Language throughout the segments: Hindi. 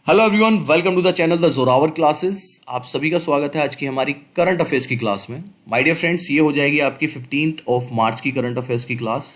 Hello everyone, welcome to the channel the Zorawar classes. आप सभी का स्वागत है आज की हमारी करंट अफेयर्स की क्लास में। माय डियर फ्रेंड्स, ये हो जाएगी आपकी 15 मार्च की करंट अफेयर्स की क्लास।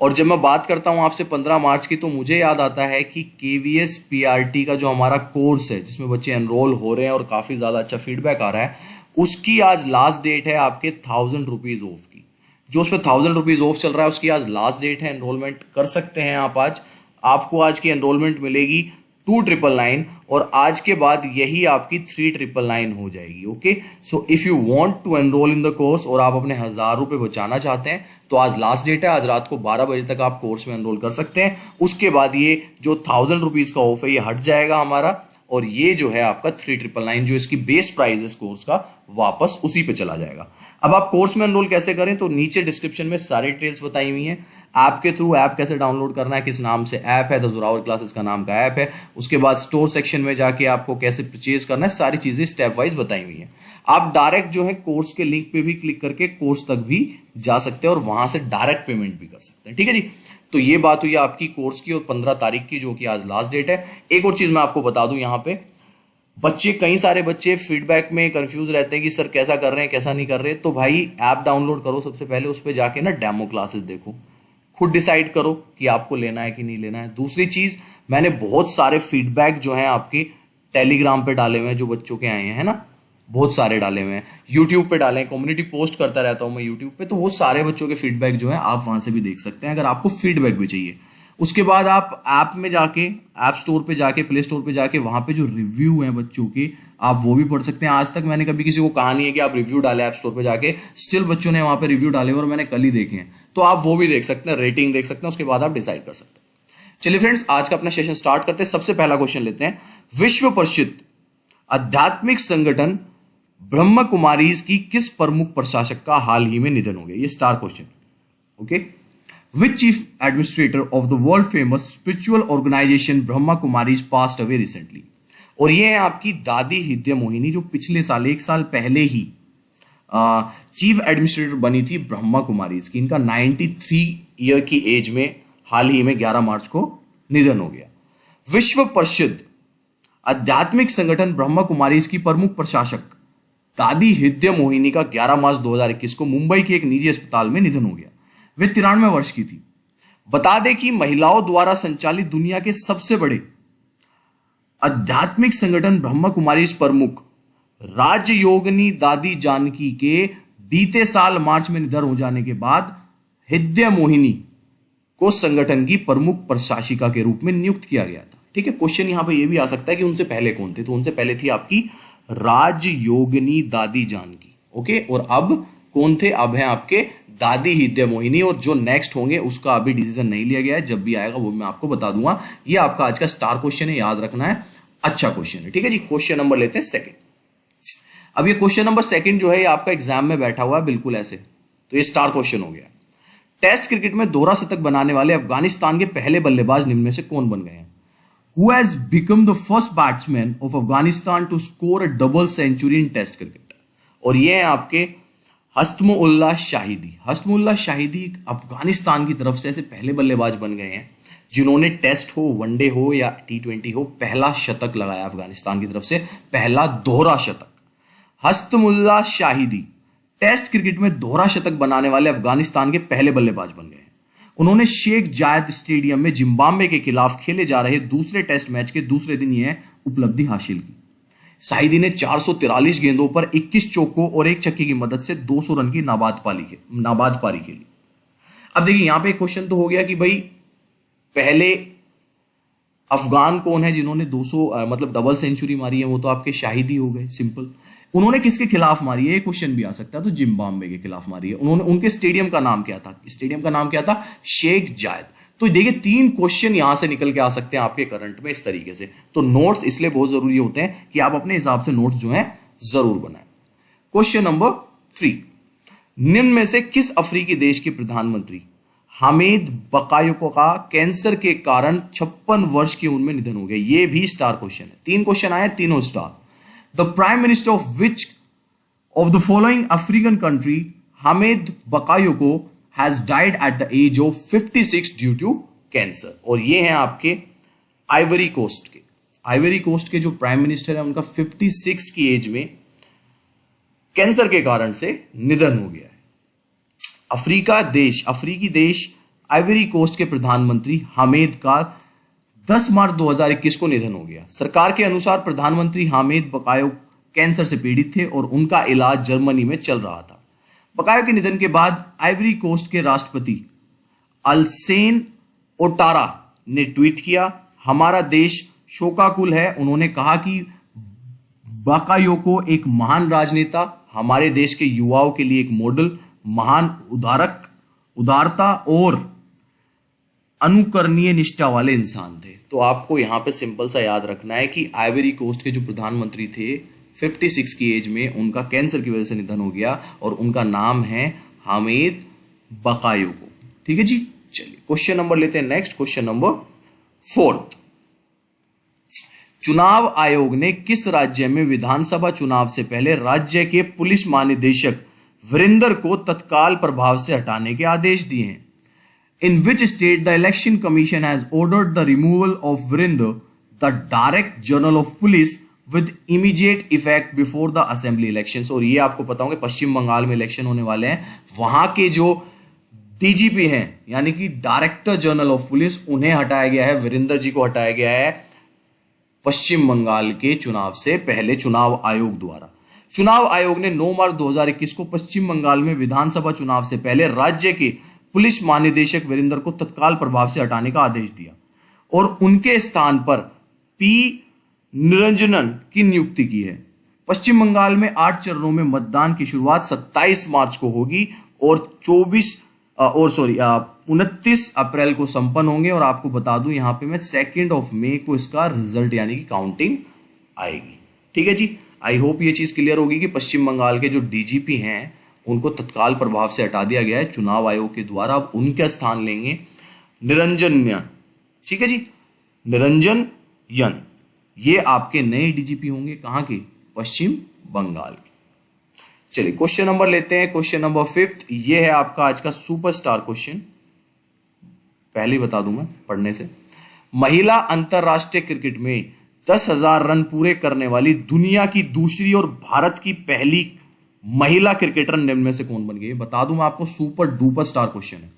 और जब मैं बात करता हूँ आपसे 15 मार्च की, तो मुझे याद आता है कि KVS PRT का जो हमारा कोर्स है जिसमें बच्चे एनरोल हो रहे हैं और काफ़ी ज़्यादा अच्छा फीडबैक आ रहा है, उसकी आज लास्ट डेट है आपके 1000 रुपीज़ ऑफ की। जो उस पर 1000 रुपीज़ ऑफ चल रहा है उसकी आज लास्ट डेट है। एनरोलमेंट कर सकते हैं आप आज। आपको आज की एनरोलमेंट मिलेगी 2999 और आज के बाद यही आपकी 3999 हो जाएगी। Okay, so if you want to enrol in the course और आप अपने 1000 रुपये बचाना चाहते हैं तो आज लास्ट डेट है। आज रात को 12 बजे तक आप कोर्स में एनरोल कर सकते हैं। उसके बाद ये जो 1000 रुपीज़ का ऑफ है ये हट जाएगा हमारा, और ये जो है आपका 3999 जो इसकी बेस प्राइस है इस कोर्स का, वापस उसी पे चला जाएगा। अब आप कोर्स में एनरोल कैसे करें, तो नीचे डिस्क्रिप्शन में सारी डिटेल्स बताई हुई हैं। ऐप के थ्रू ऐप कैसे डाउनलोड करना है, किस नाम से ऐप है, द जोरावर क्लासेस का नाम का ऐप है। उसके बाद स्टोर सेक्शन में जाके आपको कैसे परचेज करना है, सारी चीज़ें स्टेप वाइज बताई हुई हैं। आप डायरेक्ट जो है कोर्स के लिंक पे भी क्लिक करके कोर्स तक भी जा सकते हैं और वहां से डायरेक्ट पेमेंट भी कर सकते हैं। ठीक है जी, तो ये बात हुई आपकी कोर्स की और 15 तारीख की, जो कि आज लास्ट डेट है। एक और चीज़ मैं आपको बता दूं, यहाँ पे कई सारे बच्चे फीडबैक में कंफ्यूज रहते हैं कि सर कैसा कर रहे हैं कैसा नहीं कर रहे। तो भाई ऐप डाउनलोड करो, सबसे पहले उस पर जाके ना डेमो क्लासेस देखो, खुद डिसाइड करो कि आपको लेना है कि नहीं लेना है। दूसरी चीज़, मैंने बहुत सारे फीडबैक जो हैं आपके टेलीग्राम पे डाले हुए हैं, जो बच्चों के आए हैं, है ना, बहुत सारे डाले हुए हैं। यूट्यूब पे डाले हैं, कम्युनिटी पोस्ट करता रहता हूँ मैं यूट्यूब पे, तो वो सारे बच्चों के फीडबैक जो है आप वहाँ से भी देख सकते हैं अगर आपको फीडबैक भी चाहिए। उसके बाद आप ऐप में जाके, ऐप स्टोर पे जाके, प्ले स्टोर पे जाके, वहाँ पे जो रिव्यू हैं बच्चों के, आप वो भी पढ़ सकते हैं। आज तक मैंने कभी किसी को कहा नहीं है कि आप रिव्यू डालें ऐप स्टोर पे जाके, स्टिल बच्चों ने वहाँ पे रिव्यू डाले और मैंने कल ही देखे हैं, तो आप वो भी देख सकते हैं, रेटिंग देख सकते हैं, उसके बाद आप डिसाइड कर सकते हैं। चलिए फ्रेंड्स, आज का अपना सेशन स्टार्ट करते हैं। सबसे पहला क्वेश्चन लेते हैं, विश्व प्रसिद्ध आध्यात्मिक संगठन ब्रह्म कुमारीज की किस प्रमुख प्रशासक का हाल ही में निधन हो गया? ये star question. Okay, Which chief administrator of the world famous spiritual organization Brahma Kumaris passed away recently? और ये है आपकी दादी हिद्य मोहिनी, जो पिछले साल, एक साल पहले ही चीफ एडमिनिस्ट्रेटर बनी थी ब्रह्मा कुमारीज की। इनका 93 ईयर की एज में हाल ही में 11 मार्च को निधन हो गया। विश्व प्रसिद्ध आध्यात्मिक संगठन ब्रह्मा कुमारीज की प्रमुख प्रशासक दादी हिद्य मोहिनी का 11 मार्च 2021 को मुंबई के एक निजी अस्पताल में निधन हो गया। वे 93 वर्ष की थी। बता दें कि महिलाओं द्वारा संचालित दुनिया के सबसे बड़े आध्यात्मिक संगठन ब्रह्मा कुमारी प्रमुख राजयोगिनी दादी जानकी के बीते साल मार्च में निधन हो जाने के बाद हिद्य मोहिनी को संगठन की प्रमुख प्रशासिका के रूप में नियुक्त किया गया था। ठीक है, क्वेश्चन यहां पे यह भी आ सकता है कि उनसे पहले कौन थे, तो उनसे पहले थी आपकी राजयोगिनी दादी जानकी। ओके, और अब कौन थे? अब है आपके दादी हिद्य मोहिनी, और जो नेक्स्ट होंगे उसका अभी डिसीजन नहीं लिया गया है, जब भी आएगा वो मैं आपको बता दूंगा। ये आपका आज का स्टार क्वेश्चन है, याद रखना है, अच्छा क्वेश्चन है। ठीक है जी, क्वेश्चन नंबर लेते हैं सेकंड। अब ये क्वेश्चन नंबर सेकंड जो है ये आपका एग्जाम में बैठा हुआ है बिल्कुल ऐसे, तो ये स्टार क्वेश्चन हो गया। टेस्ट क्रिकेट में दोहरा शतक बनाने वाले अफगानिस्तान के पहले बल्लेबाज निम्न में से कौन बन गए हैं? Who has become the first batsman of Afghanistan to score a double century in test cricket? और ये है आपके हस्तमुल्लाह शाहिदी। हस्तमुल्लाह शाहिदी अफगानिस्तान की तरफ से ऐसे पहले बल्लेबाज बन गए हैं जिन्होंने टेस्ट हो, वनडे हो या T20 हो, पहला शतक लगाया अफगानिस्तान की तरफ से, पहला दोहरा शतक। हस्तमुल्लाह शाहिदी टेस्ट क्रिकेट में दोहरा शतक बनाने वाले अफगानिस्तान के पहले बल्लेबाज बन गए हैं। उन्होंने शेख जायद स्टेडियम में जिम्बाब्वे के खिलाफ खेले जा रहे दूसरे टेस्ट मैच के दूसरे दिन यह उपलब्धि हासिल की। शाहिदी ने 443 गेंदों पर 21 चौकों और एक छक्के की मदद से 200 रन की नाबाद पारी खेली। अब देखिए यहां पे एक क्वेश्चन तो हो गया कि भाई पहले अफगान कौन है जिन्होंने 200 मतलब डबल सेंचुरी मारी है? वो तो आपके शाहिदी हो गए, सिंपल। उन्होंने किसके खिलाफ मारी है, ये क्वेश्चन भी आ सकता है, तो जिम्बाब्वे के खिलाफ मारी है उन्होंने। उनके स्टेडियम का नाम क्या था? स्टेडियम का नाम क्या था? शेख जायद। तो देखिए 3 क्वेश्चन यहां से निकल के आ सकते हैं आपके करंट में इस तरीके से। तो नोट्स इसलिए बहुत जरूरी होते हैं कि आप अपने हिसाब से नोट्स जो है जरूर बनाएं। क्वेश्चन नंबर 3, निम्न में से किस अफ्रीकी देश के प्रधानमंत्री हामिद बकायोको का कैंसर के कारण 56 वर्ष की उम्र में निधन हो गया? ये भी स्टार क्वेश्चन है। 3 क्वेश्चन आए, तीनों star. The prime minister of which of the following African country Hamid बकायोको has died at the age of 56 due to cancer? और ये हैं आपके आइवरी कोस्ट के। आइवरी कोस्ट के जो प्राइम मिनिस्टर है उनका 56 की एज में कैंसर के कारण से निधन हो गया है। अफ्रीकी देश आइवरी कोस्ट के प्रधानमंत्री हामिद का 10 मार्च 2021 को निधन हो गया। सरकार के अनुसार प्रधानमंत्री हामिद बकायो कैंसर से पीड़ित थे और उनका इलाज जर्मनी में चल रहा था। बकायो के निधन के बाद आइवरी कोस्ट के राष्ट्रपति अलसेन ओटारा ने ट्वीट किया, हमारा देश शोकाकुल है। उन्होंने कहा कि बकायो को एक महान राजनेता, हमारे देश के युवाओं के लिए एक मॉडल, महान उदारता और अनुकरणीय निष्ठा वाले इंसान थे। तो आपको यहां पे सिंपल सा याद रखना है कि आइवरी कोस्ट के जो प्रधानमंत्री थे 56 की एज में उनका कैंसर की वजह से निधन हो गया और उनका नाम है हामिद बकायोको। ठीक है जी, चलिए क्वेश्चन नंबर लेते हैं नेक्स्ट, क्वेश्चन नंबर 4। चुनाव आयोग ने किस राज्य में विधानसभा चुनाव से पहले राज्य के पुलिस महानिदेशक वीरेंद्र को तत्काल प्रभाव से हटाने के आदेश दिए हैं? In which state the election commission has ordered the removal of Virendra, the Director General of Police, with immediate effect before the assembly elections? और ये आपको पता होगा पश्चिम बंगाल में इलेक्शन होने वाले हैं, वहां के जो डीजीपी हैं यानी कि डायरेक्टर जनरल ऑफ पुलिस, उन्हें हटाया गया है, वीरेंद्र जी को हटाया गया है पश्चिम बंगाल के चुनाव से पहले चुनाव आयोग द्वारा। चुनाव आयोग ने 9 मार्च 2021 को पश्चिम बंगाल में विधानसभा चुनाव से पहले राज्य के पुलिस महानिदेशक वीरेंद्र को तत्काल प्रभाव से हटाने का आदेश दिया और उनके स्थान पर पी निरंजनन की नियुक्ति की है। पश्चिम बंगाल में 8 चरणों में मतदान की शुरुआत 27 मार्च को होगी और 29 अप्रैल को संपन्न होंगे। और आपको बता दूं यहां पे मैं 2 मई को इसका रिजल्ट यानी कि काउंटिंग आएगी। ठीक है जी, आई होप ये चीज क्लियर होगी कि पश्चिम बंगाल के जो डीजीपी हैं उनको तत्काल प्रभाव से हटा दिया गया है चुनाव आयोग के द्वारा। अब उनका स्थान लेंगे निरंजन। ठीक है जी, निरंजन यन, ये आपके नए डीजीपी होंगे, कहां के? पश्चिम बंगाल के। चलिए क्वेश्चन नंबर लेते हैं, क्वेश्चन नंबर 5। ये है आपका आज का सुपरस्टार क्वेश्चन, पहले बता दूं मैं पढ़ने से। महिला अंतरराष्ट्रीय क्रिकेट में 10,000 रन पूरे करने वाली दुनिया की दूसरी और भारत की पहली महिला क्रिकेटर निम्न में से कौन बन गई? बता दूं मैं आपको, सुपर डुपर स्टार क्वेश्चन है।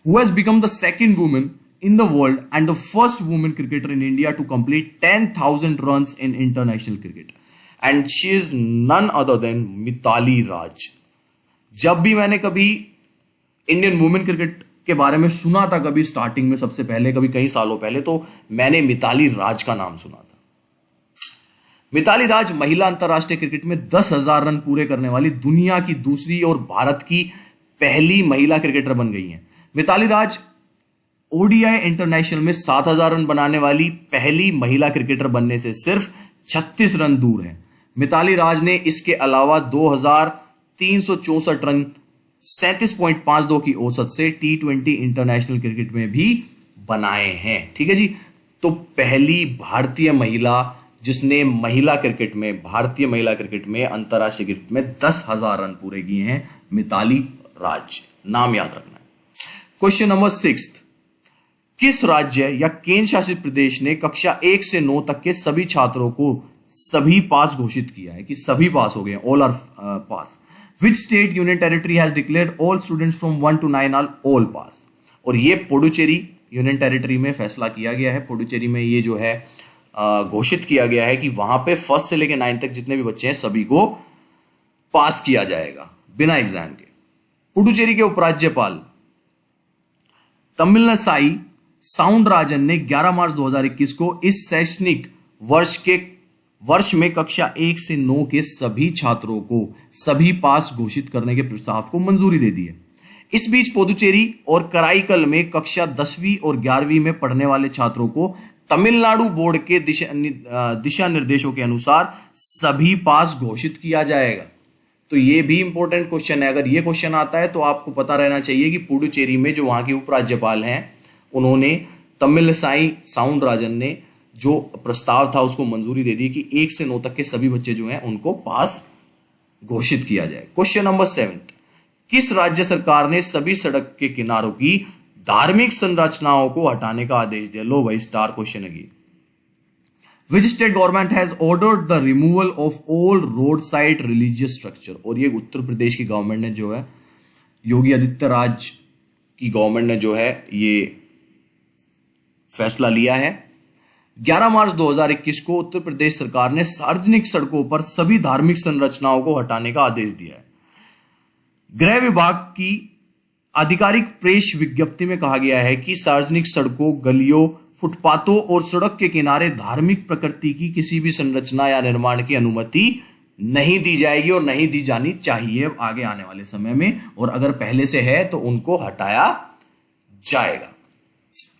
Who has become the second woman in the world and the first woman cricketer in India to complete 10,000 runs in international cricket, and she is none other than Mithali Raj. जब भी मैंने कभी इंडियन वुमेन क्रिकेट के बारे में सुना था, कभी स्टार्टिंग में सबसे पहले, कभी कई सालों पहले, तो मैंने मिताली राज का नाम सुना था। मिताली राज महिला अंतरराष्ट्रीय क्रिकेट में 10,000 रन पूरे करने वाली दुनिया की दूसरी और भारत की पहली महिला क्रिकेटर बन गई हैं। मिताली राज ओडीआई इंटरनेशनल में 7,000 रन बनाने वाली पहली महिला क्रिकेटर बनने से सिर्फ 36 रन दूर है। मिताली राज ने इसके अलावा 2,364 रन 37.52 की औसत से T20 इंटरनेशनल क्रिकेट में भी बनाए हैं। ठीक है जी, तो पहली भारतीय महिला जिसने भारतीय महिला क्रिकेट में अंतरराष्ट्रीय क्रिकेट में 10,000 रन पूरे किए हैं, मिताली राज, नाम याद रखना है। Question number 6। किस राज्य या केंद्र शासित प्रदेश ने कक्षा 1 से 9 तक के सभी छात्रों को सभी पास घोषित किया है कि सभी पास हो गए, all are pass? Which state union territory has declared all students from 1 to 9 are all pass? और ये पुडुचेरी यूनियन टेरिटरी में फैसला किया गया है। पुडुचेरी में ये जो है घोषित किया गया है कि वहां पे 1st से लेकर 9 तक जितने भी बच्चे हैं सभी को पास किया जाएगा बिना एग्जाम के। पुडुचेरी के उपराज्यपाल तमिलसाई साउंडराजन ने 11 मार्च 2021 को इस शैक्षणिक वर्ष में कक्षा 1 से 9 के सभी छात्रों को सभी पास घोषित करने के प्रस्ताव को मंजूरी दे दी है। इस बीच पुदुचेरी और कराईकल में कक्षा 10वीं और 11वीं में पढ़ने वाले छात्रों को तमिलनाडु बोर्ड के दिशा निर्देशों के अनुसार सभी पास घोषित किया जाएगा। तो ये भी इंपॉर्टेंट क्वेश्चन है। अगर ये क्वेश्चन आता है तो आपको पता रहना चाहिए कि पुडुचेरी में जो वहां के उपराज्यपाल हैं उन्होंने तमिलसाई साउंडराजन ने जो प्रस्ताव था उसको मंजूरी दे दी कि 1 से 9 तक के सभी बच्चे जो हैं उनको पास घोषित किया जाए। Question number 7। किस राज्य सरकार ने सभी सड़क के किनारों की धार्मिक संरचनाओं को हटाने का आदेश दिया? लो भाई, स्टार क्वेश्चन है। विच state government has ordered the removal of all road side religious structure. और ये उत्तर प्रदेश की गवर्नमेंट ने जो है, योगी आदित्यनाथ की गवर्नमेंट ने जो है ये फैसला लिया है। 11 मार्च 2021 को उत्तर प्रदेश सरकार ने सार्वजनिक सड़कों पर सभी धार्मिक संरचनाओं को हटाने का आदेश दिया है। गृह विभाग की आधिकारिक प्रेस विज्ञप्ति में कहा गया है कि सार्वजनिक सड़कों, गलियों, फुटपाथों और सड़क के किनारे धार्मिक प्रकृति की किसी भी संरचना या निर्माण की अनुमति नहीं दी जाएगी और नहीं दी जानी चाहिए आगे आने वाले समय में, और अगर पहले से है तो उनको हटाया जाएगा।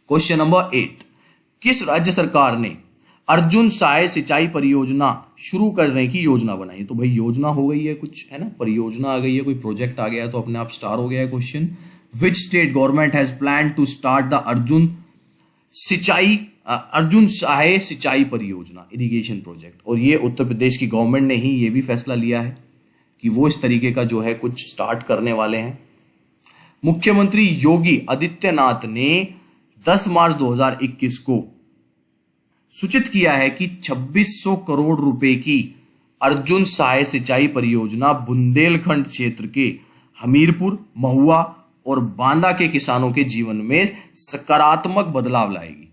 क्वेश्चन नंबर 8, किस राज्य सरकार ने अर्जुन सहाय सिंचाई परियोजना शुरू करने की योजना बनाई? तो भाई योजना हो गई है कुछ, है ना, परियोजना आ गई है, कोई प्रोजेक्ट आ गया है तो अपने आप स्टार हो गया है question. Which state government has plan to start the Arjun Sahay सिंचाई परियोजना इरिगेशन प्रोजेक्ट? और ये उत्तर प्रदेश की गवर्नमेंट ने ही ये भी फैसला लिया है कि वो इस तरीके का जो है कुछ स्टार्ट करने वाले हैं। मुख्यमंत्री योगी आदित्यनाथ ने 10 मार्च 2021 को सूचित किया है कि 2600 करोड़ रुपए की अर्जुन सहाय सिंचाई परियोजना बुंदेलखंड क्षेत्र के हमीरपुर, महुआ और बांदा के किसानों के जीवन में सकारात्मक बदलाव लाएगी,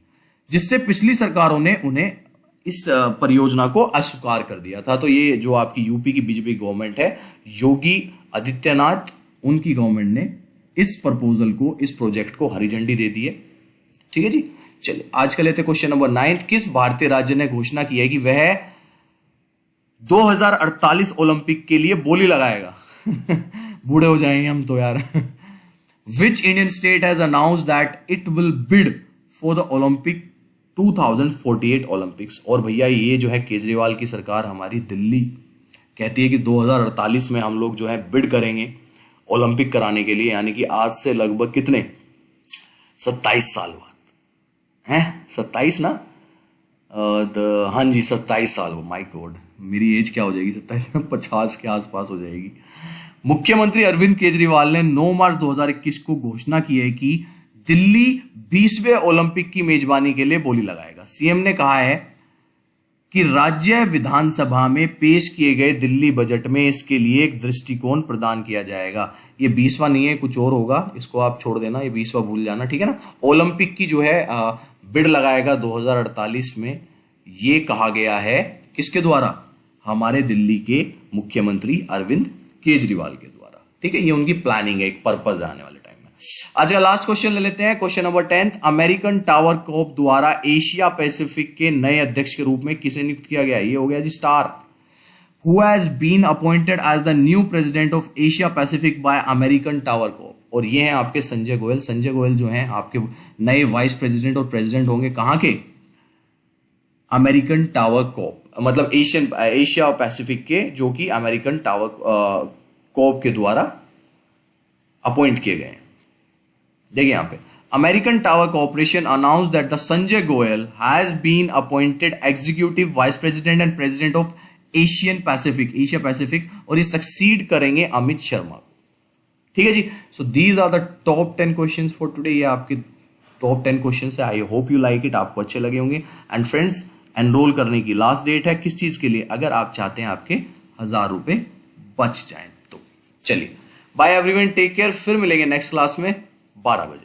जिससे पिछली सरकारों ने उन्हें इस परियोजना को अस्वीकार कर दिया था। तो ये जो आपकी यूपी की बीजेपी गवर्नमेंट है, योगी आदित्यनाथ, उनकी गवर्नमेंट ने इस प्रपोजल को, इस प्रोजेक्ट को हरी झंडी दे दी है। ठीक है जी, चलिए आज का लेते क्वेश्चन नंबर 9। किस भारतीय राज्य ने घोषणा की है कि वह 2048 ओलंपिक के लिए बोली लगाएगा? बूढ़े हो जाएंगे हम तो यार। Which Indian state has announced that it will bid for the Olympic 2048 Olympics? और भैया ये जो है केजरीवाल की सरकार हमारी दिल्ली कहती है कि 2048 में हम लोग जो है बिड करेंगे ओलंपिक कराने के लिए, यानी कि आज से लगभग कितने 27 साल बाद हैं, 27 ना, हाँ जी 27 साल। माय गॉड, मेरी एज क्या हो जाएगी, 27 50 के आसपास हो जाएगी। मुख्यमंत्री अरविंद केजरीवाल ने 9 मार्च 2021 को घोषणा की है कि दिल्ली 20वें ओलंपिक की मेजबानी के लिए बोली लगाएगा। सीएम ने कहा है कि राज्य विधानसभा में पेश किए गए दिल्ली बजट में इसके लिए एक दृष्टिकोण प्रदान किया जाएगा। ये 20वां नहीं है, कुछ और होगा, इसको आप छोड़ देना, ये 20वां भूल जाना, ठीक है ना। ओलंपिक की जो है बिड लगाएगा 2048 में, ये कहा गया है किसके द्वारा? हमारे दिल्ली के मुख्यमंत्री अरविंद केजरीवाल के द्वारा। ठीक है, ये उनकी प्लानिंग है, एक पर्पस है आने वाले टाइम में। आज का लास्ट क्वेश्चन ले लेते हैं, question number 10। American tower Corp द्वारा एशिया पैसिफिक के नए अध्यक्ष के रूप में किसे नियुक्त किया गया? ये हो गया जी star. Who has been appointed as the new president of Asia Pacific by American Tower Corp? और ये हैं आपके संजय गोयल। संजय गोयल जो हैं आपके नए वाइस प्रेसिडेंट और प्रेसिडेंट होंगे कहाँ के? अमेरिकन टावर कॉर्प, मतलब एशिया पैसिफिक के, जो कि अमेरिकन टावर कॉर्प के द्वारा अपॉइंट किए गए हैं। देखिए यहाँ पे American Tower Corporation announce that the Sanjay Goyal has been appointed executive vice president and president of Asia Pacific, और ये सक्सीड करेंगे अमित शर्मा। ठीक है जी, so these are the top 10 questions for today. ये आपके टॉप 10 क्वेश्चंस है। I hope you like it, आपको अच्छे लगे होंगे। एंड फ्रेंड्स, एनरोल करने की लास्ट डेट है किस चीज के लिए? अगर आप चाहते हैं आपके 1000 रुपए बच जाएं तो। चलिए बाय एवरीवन, टेक केयर, फिर मिलेंगे नेक्स्ट क्लास में 12 बजे।